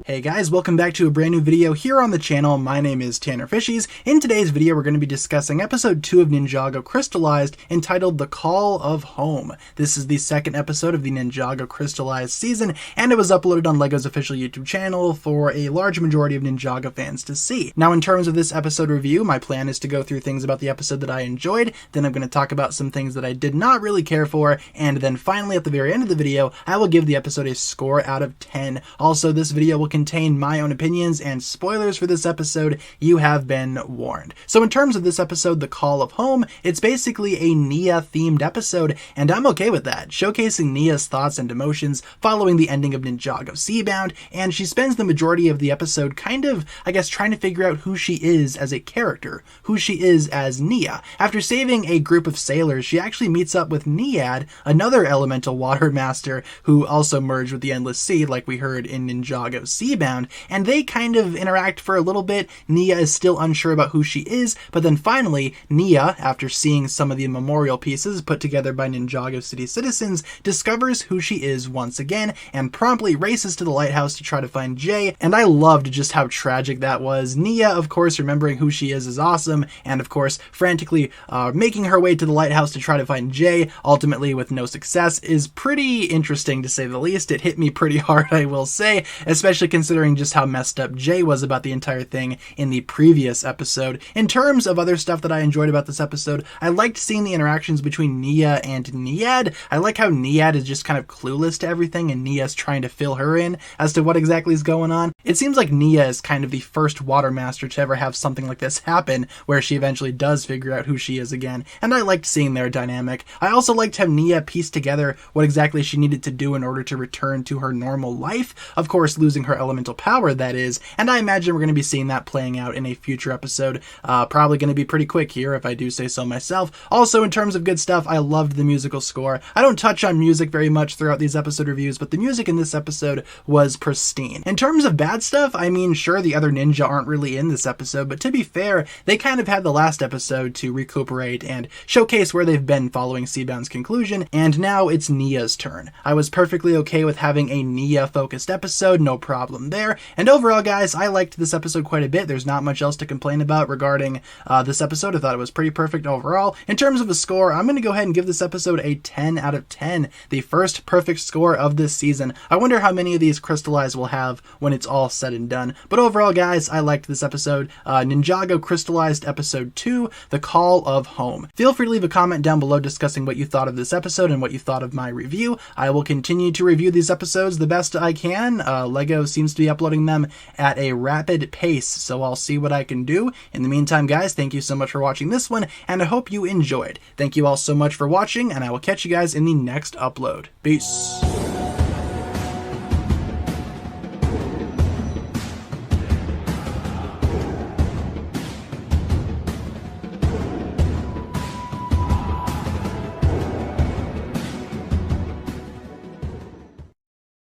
Hey guys, welcome back to a brand new video here on the channel. My name is TannerFishies. In today's video, we're going to be discussing episode 2 of Ninjago Crystallized, entitled The Call of Home. This is the second episode of the Ninjago Crystallized season, and it was uploaded on LEGO's official YouTube channel for a large majority of Ninjago fans to see. Now, in terms of this episode review, my plan is to go through things about the episode that I enjoyed, then I'm going to talk about some things that I did not really care for, and then finally at the very end of the video, I will give the episode a score out of 10. Also, this video will contain my own opinions and spoilers for this episode. You have been warned. So in terms of this episode, The Call of Home, it's basically a Nia themed episode, and I'm okay with that, showcasing Nia's thoughts and emotions following the ending of Ninjago Seabound, and she spends the majority of the episode kind of, I guess, trying to figure out who she is as a character, who she is as Nia. After saving a group of sailors, she actually meets up with Niad, another elemental water master who also merged with the Endless Sea like we heard in Ninjago Seabound, and they kind of interact for a little bit. Nia is still unsure about who she is, but then finally, Nia, after seeing some of the memorial pieces put together by Ninjago City citizens, discovers who she is once again, and promptly races to the lighthouse to try to find Jay, and I loved just how tragic that was. Nia, of course, remembering who she is awesome, and of course, frantically making her way to the lighthouse to try to find Jay, ultimately with no success, is pretty interesting to say the least. It hit me pretty hard, I will say, especially considering just how messed up Jay was about the entire thing in the previous episode. In terms of other stuff that I enjoyed about this episode, I liked seeing the interactions between Nia and Niad. I like how Niad is just kind of clueless to everything and Nia's trying to fill her in as to what exactly is going on. It seems like Nia is kind of the first water master to ever have something like this happen, where she eventually does figure out who she is again, and I liked seeing their dynamic. I also liked how Nia pieced together what exactly she needed to do in order to return to her normal life, of course losing her elemental power, that is, and I imagine we're going to be seeing that playing out in a future episode. Probably going to be pretty quick here if I do say so myself. Also, in terms of good stuff, I loved the musical score. I don't touch on music very much throughout these episode reviews, but the music in this episode was pristine. In terms of bad stuff, I mean, sure, the other ninja aren't really in this episode, but to be fair, they kind of had the last episode to recuperate and showcase where they've been following Seabound's conclusion, and now it's Nia's turn. I was perfectly okay with having a Nia-focused episode, no problem there, and overall, guys, I liked this episode quite a bit. There's not much else to complain about regarding this episode. I thought it was pretty perfect overall. In terms of a score, I'm going to go ahead and give this episode a 10 out of 10, the first perfect score of this season. I wonder how many of these crystallized we'll have when it's all said and done, but overall, guys, I liked this episode. Ninjago Crystallized Episode 2, The Call of Home. Feel free to leave a comment down below discussing what you thought of this episode and what you thought of my review. I will continue to review these episodes the best I can. LEGO seems to be uploading them at a rapid pace, so I'll see what I can do. In the meantime, guys, thank you so much for watching this one, and I hope you enjoyed. Thank you all so much for watching, and I will catch you guys in the next upload. Peace.